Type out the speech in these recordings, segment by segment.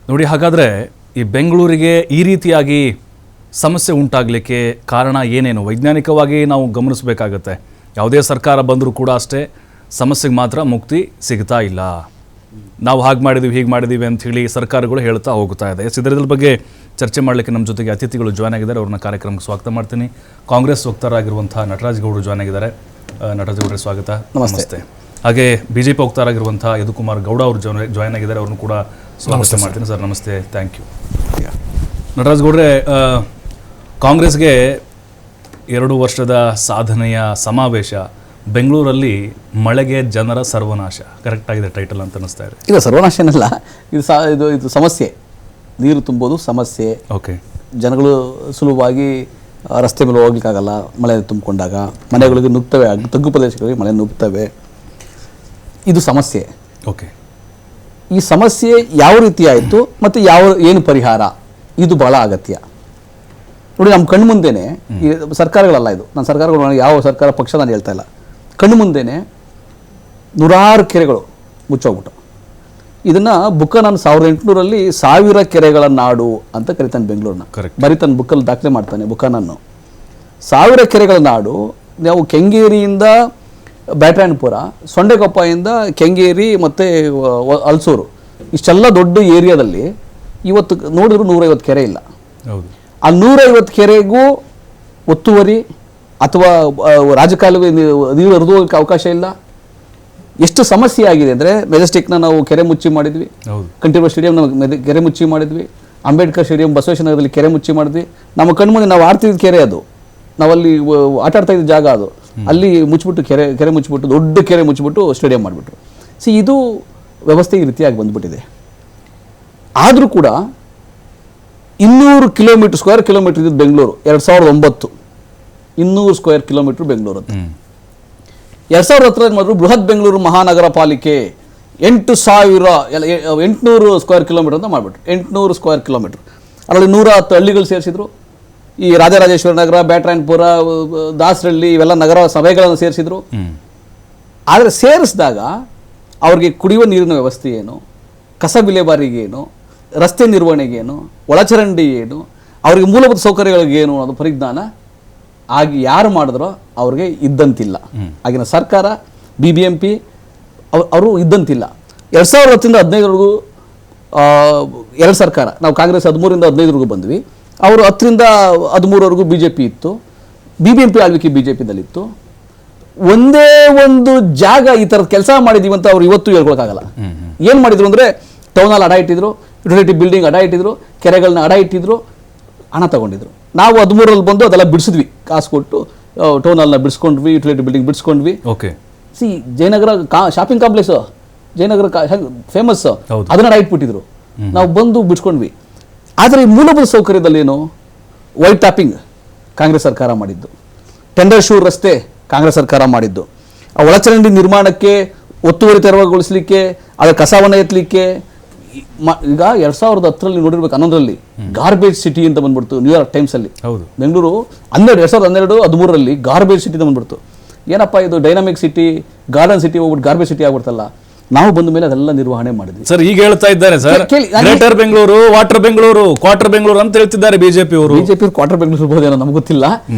ನೋಡಿ, ಹಾಗಾದರೆ ಈ ಬೆಂಗಳೂರಿಗೆ ಈ ರೀತಿಯಾಗಿ ಸಮಸ್ಯೆ ಉಂಟಾಗಲಿಕ್ಕೆ ಕಾರಣ ಏನೇನು ವೈಜ್ಞಾನಿಕವಾಗಿ ನಾವು ಗಮನಿಸಬೇಕಾಗತ್ತೆ. ಯಾವುದೇ ಸರ್ಕಾರ ಬಂದರೂ ಕೂಡ ಅಷ್ಟೇ ಸಮಸ್ಯೆಗೆ ಮಾತ್ರ ಮುಕ್ತಿ ಸಿಗ್ತಾ ಇಲ್ಲ. ನಾವು ಹಾಗೆ ಮಾಡಿದ್ದೀವಿ ಹೀಗೆ ಮಾಡಿದ್ದೀವಿ ಅಂತ ಹೇಳಿ ಸರ್ಕಾರಗಳು ಹೇಳ್ತಾ ಹೋಗ್ತಾ ಇದೆ. ಇದರ ಬಗ್ಗೆ ಚರ್ಚೆ ಮಾಡಲಿಕ್ಕೆ ನಮ್ಮ ಜೊತೆಗೆ ಅತಿಥಿಗಳು ಜಾಯ್ನ್ ಆಗಿದ್ದಾರೆ. ಅವ್ರನ್ನ ಕಾರ್ಯಕ್ರಮಕ್ಕೆ ಸ್ವಾಗತ ಮಾಡ್ತೀನಿ. ಕಾಂಗ್ರೆಸ್ ವಕ್ತಾರರಾಗಿರುವಂಥ ನಟರಾಜ್ ಗೌಡರು ಜಾಯ್ನ್ ಆಗಿದ್ದಾರೆ. ನಟರಾಜ್ ಗೌಡರ ಸ್ವಾಗತ. ನಮಸ್ತೆ. ಹಾಗೆ ಬಿಜೆಪಿ ವಕ್ತಾರರಾಗಿರುವಂಥ ಯದುಕುಮಾರ್ ಗೌಡ ಅವರು ಜಾಯ್ನ್ ಆಗಿದ್ದಾರೆ. ಅವ್ರನ್ನು ಕೂಡ ಸ್ವಾಗತ ಮಾಡ್ತೀನಿ. ಸರ್ ನಮಸ್ತೆ, ಥ್ಯಾಂಕ್ ಯು. ನಟರಾಜ್ ಗೌಡ್ರೆ, ಕಾಂಗ್ರೆಸ್ಗೆ 2 ವರ್ಷದ ಸಾಧನೆಯ ಸಮಾವೇಶ, ಬೆಂಗಳೂರಲ್ಲಿ ಮಳೆಗೆ ಜನರ ಸರ್ವನಾಶ, ಕರೆಕ್ಟ್ ಆಗಿದೆ ಟೈಟಲ್ ಅಂತ ಅನಿಸ್ತಾ ಇದೆ. ಇಲ್ಲ, ಸರ್ವನಾಶ ಏನಲ್ಲ, ಇದು ಸಮಸ್ಯೆ. ನೀರು ತುಂಬೋದು ಸಮಸ್ಯೆ. ಓಕೆ. ಜನಗಳು ಸುಲಭವಾಗಿ ರಸ್ತೆ ಮೇಲೆ ಹೋಗ್ಲಿಕ್ಕಾಗಲ್ಲ ಮಳೆ ತುಂಬಿಕೊಂಡಾಗ. ಮನೆಗಳಿಗೆ ನುಗ್ತವೆ, ತಗ್ಗು ಪ್ರದೇಶಗಳಿಗೆ ಮಳೆ ನುಗ್ತವೆ. ಇದು ಸಮಸ್ಯೆ. ಓಕೆ. ಈ ಸಮಸ್ಯೆ ಯಾವ ರೀತಿ ಆಯಿತು ಮತ್ತು ಏನು ಪರಿಹಾರ, ಇದು ಬಹಳ ಅಗತ್ಯ. ನೋಡಿ, ನಮ್ಮ ಕಣ್ಣು ಮುಂದೆನೆ ಈ ಸರ್ಕಾರಗಳಲ್ಲ, ಇದು ನಾನು ಸರ್ಕಾರಗಳು ಯಾವ ಸರ್ಕಾರ ಪಕ್ಷ ನಾನು ಹೇಳ್ತಾ ಇಲ್ಲ, ಕಣ್ಣು ಮುಂದೆನೆ ನೂರಾರು ಕೆರೆಗಳು ಮುಚ್ಚೋಗ್ಬಿಟ್ಟು. ಇದನ್ನು ನಾನು 1800ರಲ್ಲಿ 1000 ಕೆರೆಗಳ ನಾಡು ಅಂತ ಕರಿತಾನೆ ಬೆಂಗಳೂರನ್ನ. ಬರೀತಾನೆ, ಬುಕ್ಕಲ್ಲಿ ದಾಖಲೆ ಮಾಡ್ತಾನೆ ಬುಕ್ಕನನ್ನು. 1000 ಕೆರೆಗಳ ನಾಡು. ನಾವು ಕೆಂಗೇರಿಯಿಂದ ಬ್ಯಾಟ್ರಾಯನಪುರ, ಸೊಂಡೆಕೊಪ್ಪದಿಂದ ಕೆಂಗೇರಿ ಮತ್ತು ಹಲಸೂರು, ಇಷ್ಟೆಲ್ಲ ದೊಡ್ಡ ಏರಿಯಾದಲ್ಲಿ ಇವತ್ತು ನೋಡಿದ್ರು 150 ಕೆರೆ ಇಲ್ಲ. ಆ 150 ಕೆರೆಗೂ ಒತ್ತುವರಿ ಅಥವಾ ರಾಜಕಾಲುವೆ ನೀರು ಹರಿದು ಹೋಗೋಕ್ಕೆ ಅವಕಾಶ ಇಲ್ಲ. ಎಷ್ಟು ಸಮಸ್ಯೆ ಆಗಿದೆ ಅಂದರೆ, ಮೆಜೆಸ್ಟಿಕ್ನ ನಾವು ಕೆರೆ ಮುಚ್ಚಿ ಮಾಡಿದ್ವಿ, ಕಂಠೀರವ ಸ್ಟೇಡಿಯಂ ಕೆರೆ ಮುಚ್ಚಿ ಮಾಡಿದ್ವಿ, ಅಂಬೇಡ್ಕರ್ ಸ್ಟೇಡಿಯಂ ಬಸವೇಶ್ವರ ನಗರದಲ್ಲಿ ಕೆರೆ ಮುಚ್ಚಿ ಮಾಡಿದ್ವಿ. ನಮ್ಮ ಕಣ್ಮುಂದೆ ನಾವು ಆಡ್ತಿದ್ದ ಕೆರೆ ಅದು, ನಾವಲ್ಲಿ ಆಟ ಆಡ್ತಾ ಇದ್ದ ಜಾಗ ಅದು, ಅಲ್ಲಿ ಮುಚ್ಚಿಬಿಟ್ಟು ಕೆರೆ ಮುಚ್ಚಿಬಿಟ್ಟು, ದೊಡ್ಡ ಕೆರೆ ಮುಚ್ಚಿಬಿಟ್ಟು ಸ್ಟೇಡಿಯಂ ಮಾಡಿಬಿಟ್ರು. ಇದು ವ್ಯವಸ್ಥೆ ಈ ರೀತಿಯಾಗಿ ಬಂದ್ಬಿಟ್ಟಿದೆ. ಆದರೂ ಕೂಡ 200 ಸ್ಕ್ವೇರ್ ಕಿಲೋಮೀಟರ್ ಇದ್ದು ಬೆಂಗಳೂರು 2009, 200 ಸ್ಕ್ವೇರ್ ಕಿಲೋಮೀಟರ್ ಬೆಂಗಳೂರು ಅಂತ. 2010 ಮಾಡಿದ್ರು ಬೃಹತ್ ಬೆಂಗಳೂರು ಮಹಾನಗರ ಪಾಲಿಕೆ 800 ಸ್ಕ್ವೇರ್ ಕಿಲೋಮೀಟರ್ ಅಂತ ಮಾಡಿಬಿಟ್ರು. 800 ಸ್ಕ್ವೇರ್ ಕಿಲೋಮೀಟರ್, ಅದರಲ್ಲಿ 110 ಹಳ್ಳಿಗಳು ಸೇರಿಸಿದ್ರು. ಈ ರಾಜರಾಜೇಶ್ವರ ನಗರ, ಬ್ಯಾಟ್ರಾಯನಪುರ, ದಾಸರಳ್ಳಿ, ಇವೆಲ್ಲ ನಗರ ಸಭೆಗಳನ್ನು ಸೇರಿಸಿದ್ರು. ಆದರೆ ಸೇರಿಸಿದಾಗ ಅವ್ರಿಗೆ ಕುಡಿಯುವ ನೀರಿನ ವ್ಯವಸ್ಥೆ ಏನು, ಕಸ ವಿಲೇವಾರಿಗೆ ಏನು, ರಸ್ತೆ ನಿರ್ವಹಣೆಗೇನು, ಒಳಚರಂಡಿ ಏನು, ಅವ್ರಿಗೆ ಮೂಲಭೂತ ಸೌಕರ್ಯಗಳಿಗೇನು ಅನ್ನೋದು ಪರಿಜ್ಞಾನ ಆಗಿ ಯಾರು ಮಾಡಿದ್ರೋ ಅವ್ರಿಗೆ ಇದ್ದಂತಿಲ್ಲ. ಆಗಿನ ಸರ್ಕಾರ BBMP ಅವರು ಇದ್ದಂತಿಲ್ಲ. 2010ರಿಂದ 15ವರೆಗೂ 2 ಸರ್ಕಾರ, ನಾವು ಕಾಂಗ್ರೆಸ್ 13ರಿಂದ 15ವರೆಗೂ ಬಂದ್ವಿ. ಅವರು 10ರಿಂದ 13ವರೆಗೂ BJP ಇತ್ತು. BBMP ಆಳ್ವಿಕೆ BJPದಲ್ಲಿತ್ತು. ಒಂದೇ ಒಂದು ಜಾಗ ಈ ಥರದ ಕೆಲಸ ಮಾಡಿದೀವಿ ಅಂತ ಅವ್ರು ಇವತ್ತು ಹೇಳ್ಕೊಳಕ್ಕಾಗಲ್ಲ. ಏನು ಮಾಡಿದ್ರು ಅಂದರೆ, ಟೌನ್ ಹಾಲ್ ಅಡ ಇಟ್ಟಿದ್ರು, ಯುಟಿಲಿಟಿ ಬಿಲ್ಡಿಂಗ್ ಅಡ ಇಟ್ಟಿದ್ರು, ಕೆರೆಗಳನ್ನ ಅಡ ಇಟ್ಟಿದ್ರು, ಹಣ ತಗೊಂಡಿದ್ರು. ನಾವು 13ರಲ್ಲಿ ಬಂದು ಅದೆಲ್ಲ ಬಿಡಿಸಿದ್ವಿ, ಕಾಸು ಕೊಟ್ಟು ಟೌನ್ ಹಾಲ್ನ ಬಿಡಿಸ್ಕೊಂಡ್ವಿ, ಯುಟಿಲಿಟಿ ಬಿಲ್ಡಿಂಗ್ ಬಿಡಿಸ್ಕೊಂಡ್ವಿ. Okay. Jayanagar shopping complex, Jayanagar famous, ಅದನ್ನ ಅಡ ಇಟ್ಬಿಟ್ಟಿದ್ರು. ನಾವು ಬಂದು ಬಿಡಿಸ್ಕೊಂಡ್ವಿ. ಆದರೆ ಈ ಮೂಲಭೂತ ಸೌಕರ್ಯದಲ್ಲೇನು, ವೈಟ್ ಟಾಪಿಂಗ್ ಕಾಂಗ್ರೆಸ್ ಸರ್ಕಾರ ಮಾಡಿದ್ದು, ಟೆಂಡರ್ ಶೂರ್ ರಸ್ತೆ ಕಾಂಗ್ರೆಸ್ ಸರ್ಕಾರ ಮಾಡಿದ್ದು, ಆ ಒಳಚರಂಡಿ ನಿರ್ಮಾಣಕ್ಕೆ ಒತ್ತುವರಿ ತೆರವುಗೊಳಿಸಲಿಕ್ಕೆ, ಅದರ ಕಸವನ್ನು ಎತ್ತಲಿಕ್ಕೆ. ಈಗ 2010ರಲ್ಲಿ ನೋಡಿರ್ಬೇಕು, 11ರಲ್ಲಿ ಗಾರ್ಬೇಜ್ ಸಿಟಿ ಅಂತ ಬಂದ್ಬಿಡ್ತು ನ್ಯೂಯಾರ್ಕ್ ಟೈಮ್ಸಲ್ಲಿ. ಬೆಂಗಳೂರು 2012-13ರಲ್ಲಿ ಗಾರ್ಬೇಜ್ ಸಿಟಿ ಅಂತ ಬಂದ್ಬಿಡ್ತು. ಏನಪ್ಪ ಇದು ಡೈನಾಮಿಕ್ ಸಿಟಿ, ಗಾರ್ಡನ್ ಸಿಟಿ ಹೋಗ್ಬಿಟ್ಟು ಗಾರ್ಬೇಜ್ ಸಿಟಿ ಆಗ್ಬಿಡ್ತಲ್ಲ. ನಾವು ಬಂದ ಮೇಲೆ ಅದೆಲ್ಲ ನಿರ್ವಹಣೆ ಮಾಡಿದ್ವಿ. ಸರ್ ಈಗ ಹೇಳ್ತಾ ಇದ್ದಾರೆ sir, greater Bengaluru, water Bengaluru, quarter Bengaluru ಅಂತ ಹೇಳ್ತಿದ್ದಾರೆ BJP ಅವರು. BJP ಕ್ವಾರ್ಟರ್ ಬೆಂಗಳೂರು ಇರ್ಬೋದೇನೋ ನಮ್ಗೆ ಗೊತ್ತಿಲ್ಲ.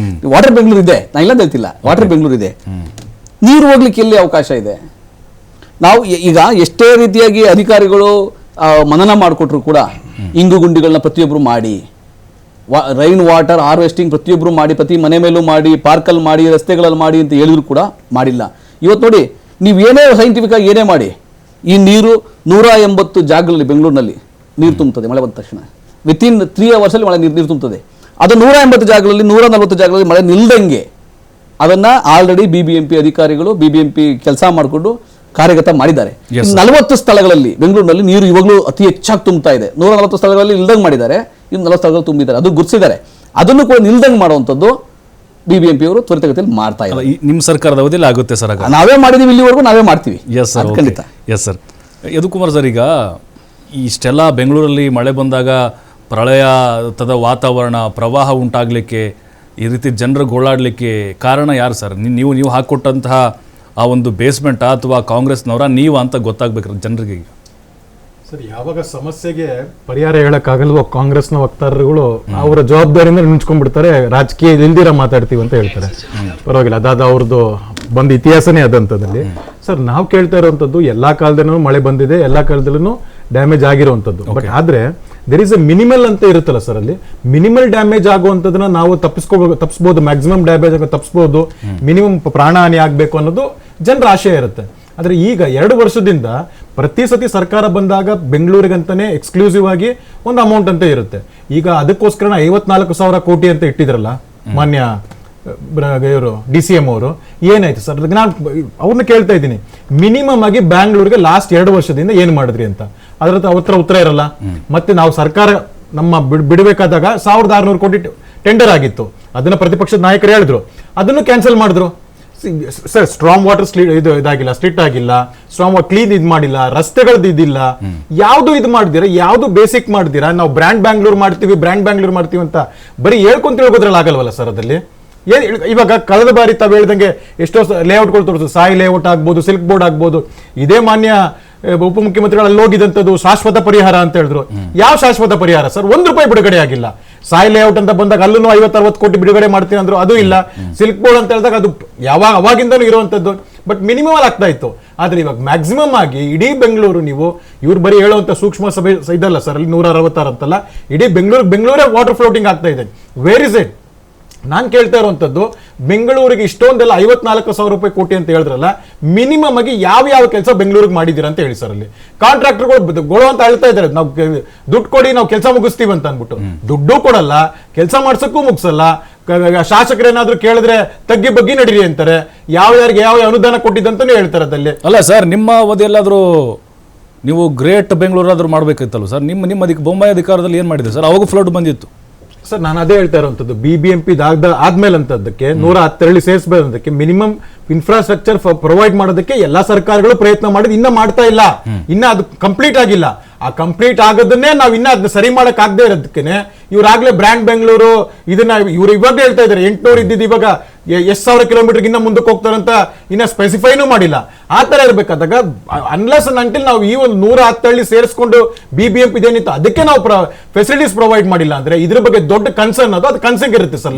ವಾಟರ್ ಬೆಂಗಳೂರು ಇದೆ, ನಾ ಇಲ್ಲ ಹೇಳ್ತಿಲ್ಲ, ವಾಟರ್ ಬೆಂಗಳೂರು ಇದೆ. ನೀರು ಹೋಗ್ಲಿಕ್ಕೆ ಎಲ್ಲಿ ಅವಕಾಶ ಇದೆ? ನಾವು ಈಗ ಎಷ್ಟೇ ರೀತಿಯಾಗಿ ಅಧಿಕಾರಿಗಳು ಮನನ ಮಾಡಿಕೊಟ್ರು ಕೂಡ, ಇಂಗು ಗುಂಡಿಗಳನ್ನ ಪ್ರತಿಯೊಬ್ಬರು ಮಾಡಿ, ರೈನ್ ವಾಟರ್ ಹಾರ್ವೆಸ್ಟಿಂಗ್ ಪ್ರತಿಯೊಬ್ಬರು ಮಾಡಿ, ಪ್ರತಿ ಮನೆ ಮೇಲೂ ಮಾಡಿ, ಪಾರ್ಕಲ್ಲಿ ಮಾಡಿ, ರಸ್ತೆಗಳಲ್ಲಿ ಮಾಡಿ ಅಂತ ಹೇಳಿದ್ರು ಕೂಡ ಮಾಡಿಲ್ಲ. ಇವತ್ತು ನೋಡಿ, ನೀವು ಏನೇ ಸೈಂಟಿಫಿಕ್ ಆಗಿ ಏನೇ ಮಾಡಿ, ಈ ನೀರು 180 ಜಾಗಗಳಲ್ಲಿ ಬೆಂಗಳೂರಿನಲ್ಲಿ ನೀರು ತುಂಬುತ್ತದೆ. ಮಳೆ ಬಂದ ತಕ್ಷಣ ವಿತಿನ್ 3 ಅವರ್ಸಲ್ಲಿ ಮಳೆ ನೀರು ತುಂಬುತ್ತದೆ. ಅದು 180 ಜಾಗಗಳಲ್ಲಿ 140 ಜಾಗಗಳಲ್ಲಿ ಮಳೆ ನಿಲ್ದಂಗೆ ಅದನ್ನು ಆಲ್ರೆಡಿ BBMP ಅಧಿಕಾರಿಗಳು, BBMP ಕೆಲಸ ಮಾಡಿಕೊಂಡು ಕಾರ್ಯಗತ ಮಾಡಿದ್ದಾರೆ. 40 ಸ್ಥಳಗಳಲ್ಲಿ ಬೆಂಗಳೂರಿನಲ್ಲಿ ನೀರು ಇವಾಗಲೂ ಅತಿ ಹೆಚ್ಚಾಗಿ ತುಂಬುತ್ತಾ ಇದೆ. 140 ಸ್ಥಳಗಳಲ್ಲಿ ನಿಲ್ದಂಗೆ ಮಾಡಿದ್ದಾರೆ, ಇನ್ನು 40 ಸ್ಥಳಗಳು ತುಂಬಿದ್ದಾರೆ, ಅದು ಗುರುತಿಸಿದ್ದಾರೆ. ಅದನ್ನು ಕೂಡ ನಿಲ್ದಂಗೆ ಮಾಡುವಂಥದ್ದು BBMP ಅವರು ತ್ವರಿತಗತಿಯಲ್ಲಿ ಮಾಡ್ತಾ ಇದ್ದಾರೆ. ನಿಮ್ಮ ಸರ್ಕಾರದ ಅವಧಿಯಲ್ಲಿ ಆಗುತ್ತೆ ಸರ್? ನಾವೇ ಮಾಡಿದೀವಿ, ಇಲ್ಲಿವರೆಗೂ ನಾವೇ ಮಾಡ್ತೀವಿ. ಎಸ್ ಸರ್, ಖಂಡಿತ. Yes sir. ಯದುಕುಮಾರ್ ಸರ್, ಈಗ ಇಷ್ಟೆಲ್ಲ ಬೆಂಗಳೂರಲ್ಲಿ ಮಳೆ ಬಂದಾಗ ಪ್ರಳಯದ ವಾತಾವರಣ, ಪ್ರವಾಹ ಉಂಟಾಗಲಿಕ್ಕೆ, ಈ ರೀತಿ ಜನರು ಗೋಳಾಡಲಿಕ್ಕೆ ಕಾರಣ ಯಾರು ಸರ್? ನೀವು ಹಾಕ್ಕೊಟ್ಟಂತಹ ಆ ಒಂದು ಬೇಸ್ಮೆಂಟಾ ಅಥವಾ ಕಾಂಗ್ರೆಸ್ನವರ ನೀವ ಅಂತ ಗೊತ್ತಾಗಬೇಕು ಜನರಿಗೆ. ಸರ್, ಯಾವಾಗ ಸಮಸ್ಯೆಗೆ ಪರಿಹಾರ ಹೇಳಕ್ಕಾಗಲ್ವೋ ಕಾಂಗ್ರೆಸ್ನ ವಕ್ತಾರರುಗಳು ಅವರ ಜವಾಬ್ದಾರಿಯಿಂದ ನಿಂಚ್ಕೊಂಡ್ಬಿಡ್ತಾರೆ, ರಾಜಕೀಯ ಇಲ್ದಿರ ಮಾತಾಡ್ತೀವಿ ಅಂತ ಹೇಳ್ತಾರೆ. ಪರವಾಗಿಲ್ಲ, ಅದಾದ ಅವ್ರದ್ದು ಬಂದ ಇತಿಹಾಸನೇ ಅದಂತದಲ್ಲಿ. ಸರ್, ನಾವು ಕೇಳ್ತಾ ಇರುವಂತದ್ದು ಎಲ್ಲಾ ಕಾಲದಲ್ಲೂ ಮಳೆ ಬಂದಿದೆ, ಎಲ್ಲಾ ಕಾಲದಲ್ಲೂ ಡ್ಯಾಮೇಜ್ ಆಗಿರುವಂತದ್ದು. ಬಟ್ ಆದ್ರೆ ದೇರ್ ಇಸ್ ಎ ಮಿನಿಮಲ್ ಅಂತ ಇರುತ್ತಲ್ಲ ಸರ್, ಅಲ್ಲಿ ಮಿನಿಮಲ್ ಡ್ಯಾಮೇಜ್ ಆಗುವಂತದನ್ನ ನಾವು ತಪ್ಪಿಸ್ಬೋದು, ಮ್ಯಾಕ್ಸಿಮಮ್ ಡ್ಯಾಮೇಜ್ ತಪ್ಪಿಸ್ಬೋದು, ಮಿನಿಮಮ್ ಪ್ರಾಣ ಹಾನಿ ಆಗ್ಬೇಕು ಅನ್ನೋದು ಜನರ ಆಶಯ ಇರುತ್ತೆ. ಆದ್ರೆ ಈಗ 2 ವರ್ಷದಿಂದ ಪ್ರತಿ ಸತಿ ಸರ್ಕಾರ ಬಂದಾಗ ಬೆಂಗಳೂರಿಗಂತಾನೆ ಎಕ್ಸ್ಕ್ಲೂಸಿವ್ ಆಗಿ ಒಂದು ಅಮೌಂಟ್ ಅಂತ ಇರುತ್ತೆ. ಈಗ ಅದಕ್ಕೋಸ್ಕರ 54,000 ಕೋಟಿ ಅಂತ ಇಟ್ಟಿದ್ರಲ್ಲ ಮಾನ್ಯ ಇವರು DCM ಅವರು, ಏನಾಯ್ತು ಸರ್? ನಾನು ಅವ್ರನ್ನ ಕೇಳ್ತಾ ಇದ್ದೀನಿ, ಮಿನಿಮಮ್ ಆಗಿ ಬ್ಯಾಂಗ್ಳೂರಿಗೆ ಲಾಸ್ಟ್ 2 ವರ್ಷದಿಂದ ಏನ್ ಮಾಡಿದ್ರಿ ಅಂತ. ಅದ್ರ ಉತ್ತರ ಇರಲ್ಲ. ಮತ್ತೆ ನಾವು ಸರ್ಕಾರ ನಮ್ಮ ಬಿಡಬೇಕಾದಾಗ 1,600 ಕೋಟಿ ಟೆಂಡರ್ ಆಗಿತ್ತು, ಅದನ್ನ ಪ್ರತಿಪಕ್ಷದ ನಾಯಕರು ಹೇಳಿದ್ರು, ಅದನ್ನು ಕ್ಯಾನ್ಸಲ್ ಮಾಡಿದ್ರು. ಸರ್, ಸ್ಟ್ರಾಂಗ್ ವಾಟರ್ ಇದಾಗಿಲ್ಲ, ಸ್ಟ್ರಿಕ್ಟ್ ಆಗಿಲ್ಲ, ಸ್ಟ್ರಾಂಗ್ ವಾಟರ್ ಕ್ಲೀನ್ ಇದು ಮಾಡಿಲ್ಲ, ರಸ್ತೆಗಳದ್ದು ಇದಿಲ್ಲ, ಯಾವ್ದು ಇದು ಮಾಡಿದಿರ, ಯಾವ್ದು ಬೇಸಿಕ್ ಮಾಡಿದಿರಾ. ನಾವು ಬ್ರ್ಯಾಂಡ್ ಬ್ಯಾಂಗ್ಳೂರ್ ಮಾಡ್ತೀವಿ ಅಂತ ಬರೀ ಹೇಳ್ಕೊಂತ ಹೇಳ್ಬೋದ್ರಲ್ಲಿ ಆಗಲ್ವಲ್ಲ ಸರ್. ಅದಲ್ಲಿ ಇವಾಗ ಕಳೆದ ಬಾರಿ ತಾವು ಹೇಳ್ದಂಗೆ ಎಷ್ಟೋ ಲೇಔಟ್ಗಳು ತೋರಿಸು, ಸಾಯಿ ಲೇಔಟ್ ಆಗ್ಬೋದು, ಸಿಲ್ಕ್ ಬೋರ್ಡ್ ಆಗ್ಬೋದು. ಇದೇ ಮಾನ್ಯ ಉಪಮುಖ್ಯಮಂತ್ರಿಗಳು ಅಲ್ಲಿ ಹೋಗಿದಂತದ್ದು ಶಾಶ್ವತ ಪರಿಹಾರ ಅಂತ ಹೇಳಿದ್ರು. ಯಾವ ಶಾಶ್ವತ ಪರಿಹಾರ ಸರ್? ₹1 ಬಿಡುಗಡೆ ಆಗಿಲ್ಲ. ಸಾಯಿ ಲೇಔಟ್ ಅಂತ ಬಂದಾಗ ಅಲ್ಲೂ 50-60 ಕೋಟಿ ಬಿಡುಗಡೆ ಮಾಡ್ತೀನಿ ಅಂದ್ರು, ಅದು ಇಲ್ಲ. ಸಿಲ್ಕ್ ಬೋರ್ಡ್ ಅಂತ ಹೇಳಿದಾಗ ಅದು ಅವಾಗಿಂದನೂ ಇರುವಂತದ್ದು, ಬಟ್ ಮಿನಿಮಮ್ ಆಗ್ತಾ ಇತ್ತು. ಆದ್ರೆ ಇವಾಗ ಮ್ಯಾಕ್ಸಿಮಮ್ ಆಗಿ ಇಡೀ ಬೆಂಗಳೂರು, ನೀವು ಇವ್ರು ಬರೀ ಹೇಳುವಂತ ಸೂಕ್ಷ್ಮ ಸಭೆ ಇದಲ್ಲ ಸರ್, ಅಲ್ಲಿ 166 ಅಂತಲ್ಲ, ಇಡೀ ಬೆಂಗಳೂರೇ ವಾಟರ್ ಫ್ಲೋಟಿಂಗ್ ಆಗ್ತಾ ಇದೆ. Where is it? ನಾನು ಕೇಳ್ತಾ ಇರುವಂತದ್ದು, ಬೆಂಗಳೂರಿಗೆ ಇಷ್ಟೊಂದೆಲ್ಲ 54,000 ಕೋಟಿ ಅಂತ ಹೇಳಿದ್ರಲ್ಲ, ಮಿನಿಮಮ್ ಆಗಿ ಯಾವ ಕೆಲಸ ಬೆಂಗಳೂರಿಗೆ ಮಾಡಿದೀರ ಅಂತ ಹೇಳಿ ಸರ್. ಅಲ್ಲಿ ಕಾಂಟ್ರಾಕ್ಟರ್ಗಳು ಗೊಳು ಅಂತ ಹೇಳ್ತಾ ಇದ್ದಾರೆ, ನಾವು ದುಡ್ಡು ಕೊಡಿ, ನಾವು ಕೆಲಸ ಮುಗಿಸ್ತೀವಿ ಅಂತ ಅನ್ಬಿಟ್ಟು. ದುಡ್ಡು ಕೊಡಲ್ಲ, ಕೆಲಸ ಮಾಡ್ಸಕ್ಕೂ ಮುಗಿಸಲ್ಲ. ಶಾಸಕರೇನಾದ್ರೂ ಕೇಳಿದ್ರೆ ತಗ್ಗಿ ಬಗ್ಗಿ ನಡೀರಿ ಅಂತಾರೆ. ಯಾರ್ಯಾರಿಗೆ ಯಾವ ಅನುದಾನ ಕೊಟ್ಟಿದ್ದಂತಾನು ಹೇಳ್ತಾರೆ ಅದಲ್ಲಿ. ಅಲ್ಲ ಸರ್, ನಿಮ್ಮ ಅವಧಿ ಎಲ್ಲಾದ್ರೂ ನೀವು ಗ್ರೇಟ್ ಬೆಂಗಳೂರಾದ್ರೂ ಮಾಡ್ಬೇಕಿತ್ತಲ್ಲ ಸರ್? ನಿಮ್ಮ ಬೊಂಬಾಯಿ ಅಧಿಕಾರದಲ್ಲಿ ಏನ್ ಮಾಡಿದೆ ಸರ್? ಅವಾಗ ಫ್ಲಡ್ ಬಂದಿತ್ತು ಸರ್. ನಾನು ಅದೇ ಹೇಳ್ತಾ ಇರುವಂತದ್ದು, BBMP ಆದ್ಮೇಲೆ ಅಂತದಕ್ಕೆ 110 ಸೇರಿಸಬೇಕಂತಕ್ಕೆ ಮಿನಿಮಮ್ ಇನ್ಫ್ರಾಸ್ಟ್ರಕ್ಚರ್ ಪ್ರೊವೈಡ್ ಮಾಡೋದಕ್ಕೆ ಎಲ್ಲಾ ಸರ್ಕಾರಗಳು ಪ್ರಯತ್ನ ಮಾಡಿದ್, ಇನ್ನ ಮಾಡ್ತಾ ಇಲ್ಲ, ಇನ್ನ ಅದು ಕಂಪ್ಲೀಟ್ ಆಗಿಲ್ಲ. ಆ ಕಂಪ್ಲೀಟ್ ಆಗೋದನ್ನೇ ನಾವು ಇನ್ನ ಅದನ್ನ ಸರಿ ಮಾಡಕ್ ಆಗದೆ ಇರೋದಕ್ಕೆ ಇವ್ರಾಗ್ಲೇ ಬ್ರ್ಯಾಂಡ್ ಬೆಂಗಳೂರು ಇದನ್ನ ಇವ್ರು ಇವಾಗ ಹೇಳ್ತಾ ಇದ್ದಾರೆ 800 ಇದ್ದಿದ್ದು ಇವಾಗ ಎಷ್ಟು 1,000 ಕಿಲೋಮೀಟರ್ ಇನ್ನ ಮುಂದಕ್ಕೆ ಹೋಗ್ತಾರಂತ ಇನ್ನ ಸ್ಪೆಸಿಫೈನೂ ಮಾಡಿಲ್ಲ. ಆ ತರ ಇರ್ಬೇಕಾದಾಗ ಅನ್ಲೆಸ್ ಅಂಟಿಲ್ ನಾವು ಈ ಒಂದು 110 ಸೇರಿಸ್ಕೊಂಡು BBMP ಇದೇನಿತ್ತು ಅದಕ್ಕೆ ನಾವು ಫೆಸಿಲಿಟೀಸ್ ಪ್ರೊವೈಡ್ ಮಾಡಿಲ್ಲ ಅಂದ್ರೆ ಇದ್ರ ಬಗ್ಗೆ ದೊಡ್ಡ ಕನ್ಸರ್ನ್ ಅದು ಕನ್ಸರ್ನ್ ಇರುತ್ತೆ ಸರ್.